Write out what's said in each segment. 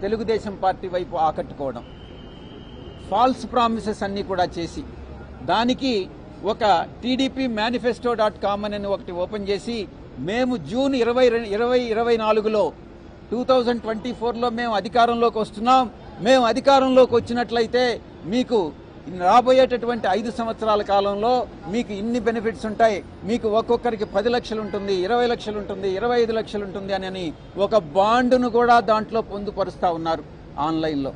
Telugu Desam party వైపు ఆకట్టుకోవడం, falls promises అన్నీ కూడా చేసి దానికి ఒక టీడీపీ మేనిఫెస్టో.com అని ఒకటి ఓపెన్ చేసి మేము జూన్ 2024లో 2024లో మేము అధికారంలోకి వస్తున్నాం, మేము అధికారంలోకి వచ్చినట్లయితే మీకు రాబోయేటటువంటి 5 సంవత్సరాల కాలంలో మీకు ఇన్ని బెనిఫిట్స్ ఉంటాయి, మీకు ఒక్కొక్కరికి 10 లక్షలు ఉంటుంది, 20 లక్షలు ఉంటుంది, 25 లక్షలు ఉంటుంది అని ఒక బాండును కూడా దాంట్లో పొందుపరుస్తూ ఉన్నారు ఆన్లైన్లో.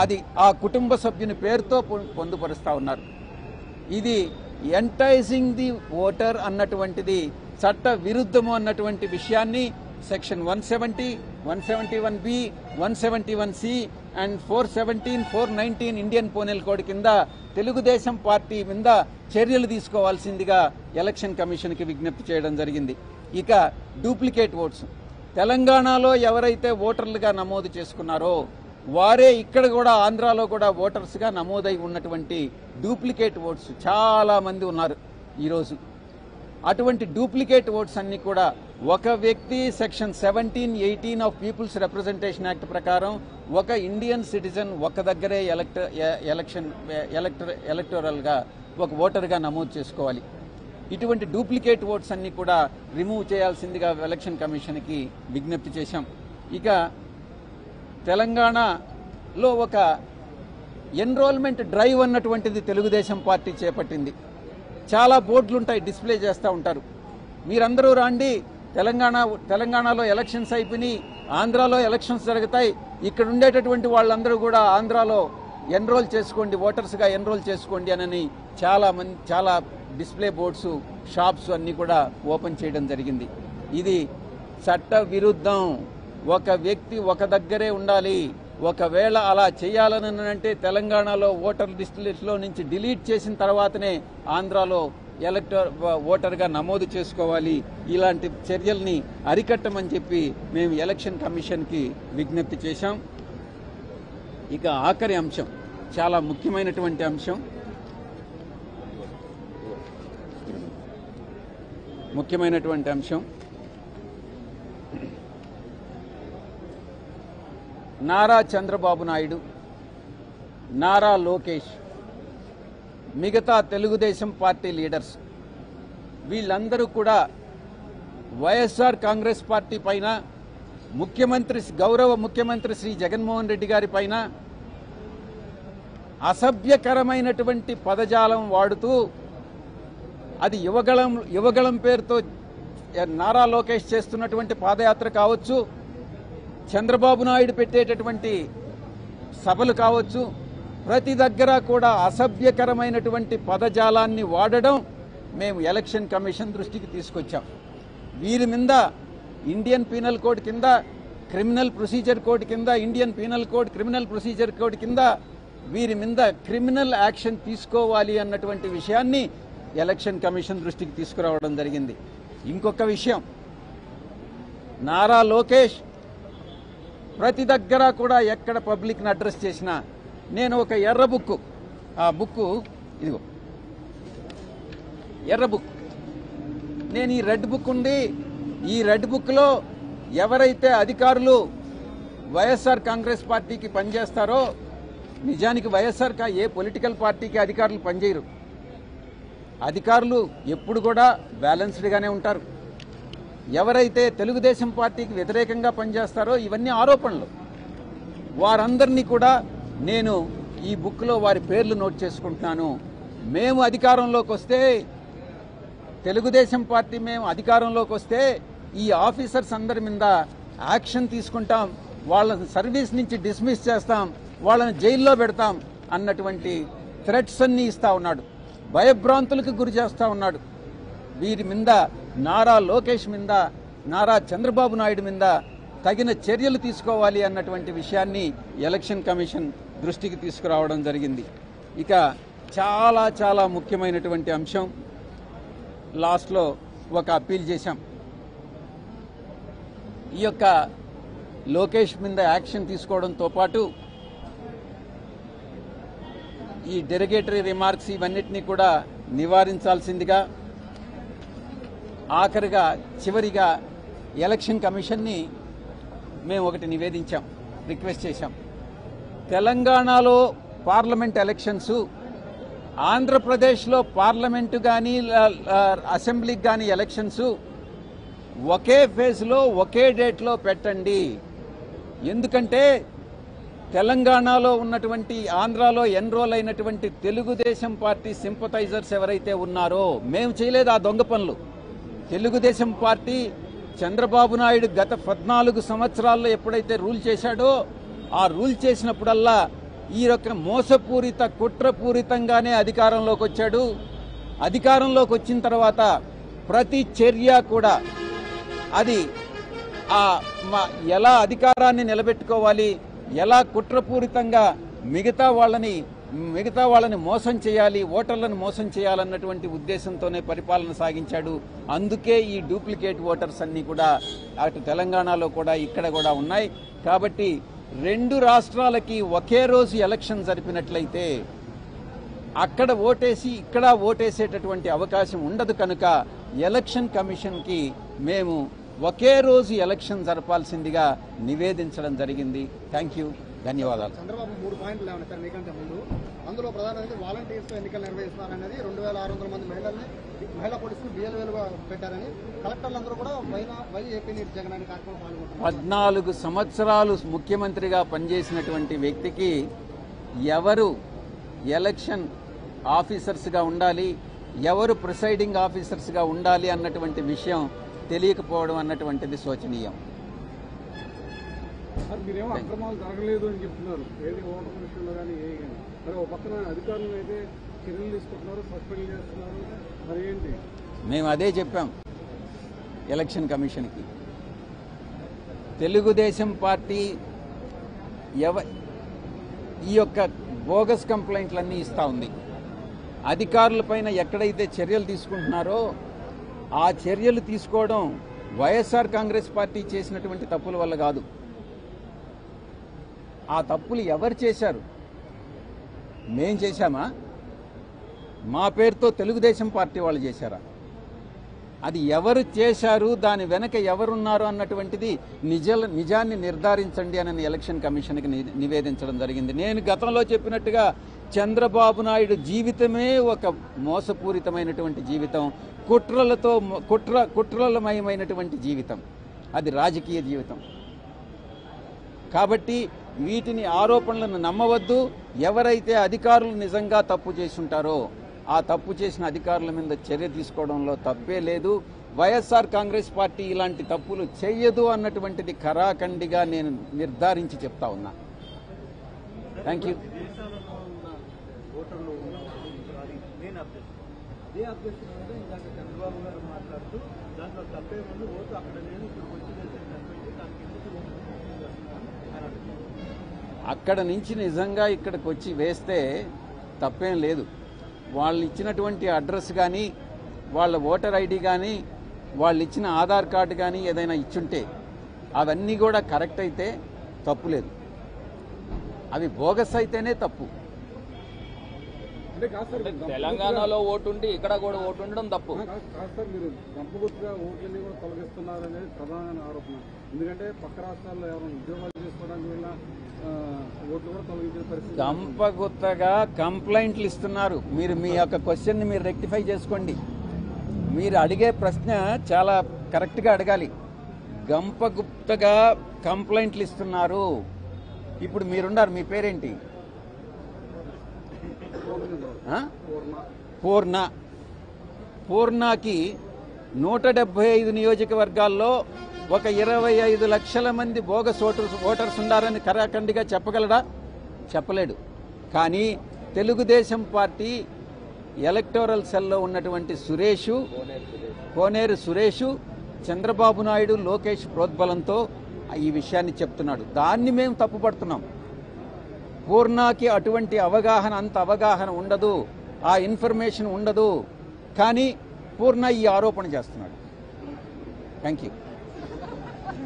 అది ఆ కుటుంబ సభ్యుని పేరుతో పొందుపరుస్తూ ఉన్నారు. ఇది ఎంటైజింగ్ ది ఓటర్ అన్నటువంటిది చట్ట విరుద్ధము అన్నటువంటి విషయాన్ని section 170, 171B, 171C and 417, 419 Indian penal code కింద తెలుగుదేశం పార్టీ మీద చర్యలు తీసుకోవాల్సిందిగా ఎలక్షన్ కమిషన్కి విజ్ఞప్తి చేయడం జరిగింది. ఇక డూప్లికేట్ ఓట్స్, తెలంగాణలో ఎవరైతే ఓటర్లుగా నమోదు చేసుకున్నారో వారే ఇక్కడ కూడా ఆంధ్రాలో కూడా ఓటర్స్గా నమోదై ఉన్నటువంటి డూప్లికేట్ ఓట్స్ చాలా మంది ఉన్నారు ఈరోజు. అటువంటి డూప్లికేట్ ఓట్స్ అన్ని కూడా ఒక వ్యక్తి section 17, 18 of peoples representation act ప్రకారం ఒక ఇండియన్ సిటిజన్ ఒక దగ్గరే ఎలక్టోరల్గా ఒక ఓటర్గా నమోదు చేసుకోవాలి. ఇటువంటి డూప్లికేట్ ఓట్స్ అన్ని కూడా రిమూవ్ చేయాల్సిందిగా ఎలక్షన్ కమిషన్కి విజ్ఞప్తి చేశాం. ఇక తెలంగాణలో ఒక ఎన్రోల్మెంట్ డ్రైవ్ అన్నటువంటిది తెలుగుదేశం పార్టీ చేపట్టింది. చాలా బోర్డులు ఉంటాయి, డిస్ప్లే చేస్తూ ఉంటారు. మీరందరూ రాండి, తెలంగాణలో ఎలక్షన్స్ అయిపోయి ఆంధ్రాలో ఎలక్షన్స్ జరుగుతాయి, ఇక్కడ ఉండేటటువంటి వాళ్ళందరూ కూడా ఆంధ్రాలో ఎన్రోల్ చేసుకోండి, ఓటర్స్గా ఎన్రోల్ చేసుకోండి అని చాలా డిస్ప్లే బోర్డ్స్, షాప్స్ అన్నీ కూడా ఓపెన్ చేయడం జరిగింది. ఇది చట్ట విరుద్ధం. ఒక వ్యక్తి ఒక దగ్గరే ఉండాలి. ఒకవేళ అలా చేయాలని అంటే తెలంగాణలో ఓటర్ లిస్టులో నుంచి డిలీట్ చేసిన తర్వాతనే ఆంధ్రాలో ఓటర్గా నమోదు చేసుకోవాలి. ఇలాంటి చర్యల్ని అరికట్టమని చెప్పి మేము ఎలక్షన్ కమిషన్కి విజ్ఞప్తి చేశాం. ఇక ఆఖరి అంశం, చాలా ముఖ్యమైనటువంటి అంశం, నారా చంద్రబాబు నాయుడు, నారా లోకేష్, మిగతా తెలుగుదేశం పార్టీ లీడర్స్ వీళ్ళందరూ కూడా వైఎస్ఆర్ కాంగ్రెస్ పార్టీ పైన, గౌరవ ముఖ్యమంత్రి శ్రీ జగన్మోహన్ రెడ్డి గారి పైన అసభ్యకరమైనటువంటి పదజాలం వాడుతూ, అది యువగళం పేరుతో నారా లోకేష్ చేస్తున్నటువంటి పాదయాత్ర కావచ్చు, చంద్రబాబు నాయుడు పెట్టేటటువంటి సభలు కావచ్చు, ప్రతి దగ్గర కూడా అసభ్యకరమైనటువంటి పదజాలాన్ని వాడడం మేము ఎలక్షన్ కమిషన్ దృష్టికి తీసుకొచ్చాం. వీరి మీద ఇండియన్ పీనల్ కోడ్ కింద, క్రిమినల్ ప్రొసీజర్ కోడ్ కింద, Indian penal code, criminal procedure code కింద వీరి మీద క్రిమినల్ యాక్షన్ తీసుకోవాలి అన్నటువంటి విషయాన్ని ఎలక్షన్ కమిషన్ దృష్టికి తీసుకురావడం జరిగింది. ఇంకొక విషయం, నారా లోకేష్ ప్రతి దగ్గర కూడా ఎక్కడ పబ్లిక్ని అడ్రస్ చేసినా నేను ఒక ఎర్ర బుక్, ఆ బుక్ ఇదిగో ఎర్ర బుక్, నేను ఈ రెడ్ బుక్ ఉంది, ఈ రెడ్ బుక్లో ఎవరైతే అధికారులు వైఎస్ఆర్ కాంగ్రెస్ పార్టీకి పనిచేస్తారో, నిజానికి వైఎస్ఆర్ ఏ పొలిటికల్ పార్టీకి అధికారులు పనిచేయరు. అధికారులు ఎప్పుడు కూడా బ్యాలెన్స్డ్గానే ఉంటారు. ఎవరైతే తెలుగుదేశం పార్టీకి వ్యతిరేకంగా పనిచేస్తారో, ఇవన్నీ ఆరోపణలు, వారందరినీ కూడా నేను ఈ బుక్లో వారి పేర్లు నోట్ చేసుకుంటున్నాను. మేము అధికారంలోకి వస్తే, తెలుగుదేశం పార్టీ మేము అధికారంలోకి వస్తే ఈ ఆఫీసర్స్ అందరి మీద యాక్షన్ తీసుకుంటాం, వాళ్ళని సర్వీస్ నుంచి డిస్మిస్ చేస్తాం, వాళ్ళని జైల్లో పెడతాం అన్నటువంటి థ్రెట్స్ అన్నీ ఇస్తా ఉన్నాడు, భయభ్రాంతులకు గురి చేస్తూ ఉన్నాడు. వీరి మీద, నారా లోకేష్ మీద, నారా చంద్రబాబు నాయుడు మీద తగిన చర్యలు తీసుకోవాలి అన్నటువంటి విషయాన్ని ఎలక్షన్ కమిషన్ దృష్టికి తీసుకురావడం జరిగింది. ఇక చాలా ముఖ్యమైనటువంటి అంశం, లాస్ట్లో ఒక అప్పీల్ చేశాం. ఈ యొక్క లోకేష్ మీద యాక్షన్ తీసుకోవడంతో పాటు ఈ డెరిగేటరీ రిమార్క్స్ ఇవన్నిటినీ కూడా నివారించాల్సిందిగా, ఆఖరిగా చివరిగా ఎలక్షన్ కమిషన్ని మేము ఒకటి నివేదించాం. రిక్వెస్ట్ చేశాం. తెలంగాణలో పార్లమెంట్ ఎలక్షన్స్, ఆంధ్రప్రదేశ్లో పార్లమెంటు కానీ అసెంబ్లీకి కానీ ఎలక్షన్స్ ఒకే ఫేజ్లో ఒకే డేట్లో పెట్టండి. ఎందుకంటే తెలంగాణలో ఉన్నటువంటి, ఆంధ్రాలో ఎన్రోల్ అయినటువంటి తెలుగుదేశం పార్టీ సింపథైజర్స్ ఎవరైతే ఉన్నారో, మేము చేయలేదు ఆ దొంగ పనులు. తెలుగుదేశం పార్టీ చంద్రబాబు నాయుడు గత 14 సంవత్సరాల్లో ఎప్పుడైతే రూల్ చేశాడో, ఆ రూల్ చేసినప్పుడల్లా ఈ యొక్క మోసపూరిత కుట్రపూరితంగానే అధికారంలోకి వచ్చాడు. అధికారంలోకి వచ్చిన తర్వాత ప్రతి చర్య కూడా అది ఎలా అధికారాన్ని నిలబెట్టుకోవాలి, ఎలా కుట్రపూరితంగా మిగతా వాళ్ళని మోసం చేయాలి, ఓటర్లను మోసం చేయాలన్నటువంటి ఉద్దేశంతోనే పరిపాలన సాగించాడు. అందుకే ఈ డూప్లికేట్ ఓటర్స్ అన్నీ కూడా అటు తెలంగాణలో కూడా ఇక్కడ కూడా ఉన్నాయి. కాబట్టి 2 రాష్ట్రాలకి ఒకే రోజు ఎలక్షన్ జరిపినట్లయితే అక్కడ ఓటేసి ఇక్కడ ఓటేసేటటువంటి అవకాశం ఉండదు. కనుక ఎలక్షన్ కమిషన్కి మేము ఒకే రోజు ఎలక్షన్ జరపాల్సిందిగా నివేదించడం జరిగింది. థ్యాంక్ యూ, ధన్యవాదాలు. చంద్రబాబు 3 పాయింట్లు లేవన్నారు సార్ మీకంటే ముందు. అందులో ప్రధానంగా వాలంటీర్స్ ఎన్నికలు నిర్వహిస్తున్నారనేది, 2600 మంది మహిళా పోలీసులు BLOలుగా పెట్టారని, కలెక్టర్లందరూ కూడా వైఏపీ నీటి జగన్ అనే కార్యక్రమం పాల్గొంటున్నారు. 14 సంవత్సరాలు ముఖ్యమంత్రిగా పనిచేసినటువంటి వ్యక్తికి ఎవరు ఎలక్షన్ ఆఫీసర్స్గా ఉండాలి, ఎవరు ప్రిసైడింగ్ ఆఫీసర్స్గా ఉండాలి అన్నటువంటి విషయం తెలియకపోవడం అన్నటువంటిది శోచనీయం. మీరేమో అక్రమాలు జరగలేదు అని చెప్తున్నారు, ఏది ఓటర్ విషయంలో కానీ ఏ కానీ. మరి ఒక పక్కన అధికారులు అయితే చర్యలు తీసుకుంటున్నారు, సస్పెండ్ చేస్తున్నారు, మరి ఏంటి? మేము అదే చెప్పాం ఎలక్షన్ కమిషన్కి. తెలుగుదేశం పార్టీ ఈ యొక్క బోగస్ కంప్లైంట్లన్నీ ఇస్తూ ఉంది. అధికారులపైన ఎక్కడైతే చర్యలు తీసుకుంటున్నారో ఆ చర్యలు తీసుకోవడం వైఎస్ఆర్ కాంగ్రెస్ పార్టీ చేసినటువంటి తప్పుల వల్ల కాదు. ఆ తప్పులు ఎవరు చేశారు? మేం చేశామా? మా పేరుతో తెలుగుదేశం పార్టీ వాళ్ళు చేశారా? అది ఎవరు చేశారు, దాని వెనక ఎవరున్నారు అన్నటువంటిది నిజాన్ని నిర్ధారించండి అని ఎలక్షన్ కమిషన్కి నివేదించడం జరిగింది. నేను గతంలో చెప్పినట్టుగా చంద్రబాబు నాయుడు జీవితమే ఒక మోసపూరితమైనటువంటి జీవితం, కుట్రలమయమైనటువంటి జీవితం, అది రాజకీయ జీవితం. కాబట్టి వీటిని ఆరోపణలను నమ్మవద్దు. ఎవరైతే అధికారులు నిజంగా తప్పు చేసి ఉంటారో ఆ తప్పు చేసిన అధికారుల మీద చర్య తీసుకోవడంలో తప్పే లేదు. వైఎస్ఆర్ కాంగ్రెస్ పార్టీ ఇలాంటి తప్పులు చేయదు అన్నటువంటిది ఖరాఖండిగా నేను నిర్ధారించి చెప్తా ఉన్నా. Thank you. అక్కడ నుంచి నిజంగా ఇక్కడికి వచ్చి వేస్తే తప్పేం లేదు. వాళ్ళు ఇచ్చినటువంటి అడ్రస్ కానీ, వాళ్ళ ఓటర్ ఐడి కానీ, వాళ్ళు ఇచ్చిన ఆధార్ కార్డు కానీ ఏదైనా ఇచ్చుంటే అవన్నీ కూడా కరెక్ట్ అయితే తప్పు లేదు. అవి బోగస్ అయితేనే తప్పు. తెలంగాణలో ఓటు ఉండి ఇక్కడ కూడా ఓటు ఉండడం తప్పు. మీరు గంపగుర్తుగా ఓట్లన్నీ కూడా తొలగిస్తున్నారనేది ప్రధాన ఆరోపణ. ఎందుకంటే పక్క రాష్ట్రాల్లో ఎవరైనా ఉద్యోగాలు చేసుకోవడానికి వల్ల ఓట్లు కూడా తొలగించిన పరిస్థితి. గంపగుత్తగా కంప్లైంట్లు ఇస్తున్నారు. మీరు మీ యొక్క క్వశ్చన్ని మీరు రెక్టిఫై చేసుకోండి. మీరు అడిగే ప్రశ్న చాలా కరెక్ట్గా అడగాలి. గంపగుప్తగా కంప్లైంట్లు ఇస్తున్నారు. ఇప్పుడు మీరున్నారు, మీ పేరేంటి? పూర్ణకి 175 నియోజకవర్గాల్లో ఒక 25 లక్షల మంది బోగస్ ఓటర్స్ ఉన్నారని ఖరాఖండిగా చెప్పగలడా? చెప్పలేడు. కానీ తెలుగుదేశం పార్టీ ఎలక్టోరల్ సెల్లో ఉన్నటువంటి కోనేరు సురేషు, చంద్రబాబు నాయుడు, లోకేష్ ప్రోద్బలంతో ఈ విషయాన్ని చెప్తున్నాడు. దాన్ని మేము తప్పుపడుతున్నాం. పూర్ణకి అటువంటి అంత అవగాహన ఉండదు, ఆ ఇన్ఫర్మేషన్ ఉండదు. కానీ పూర్ణ ఈ ఆరోపణ చేస్తున్నాడు. Thank you.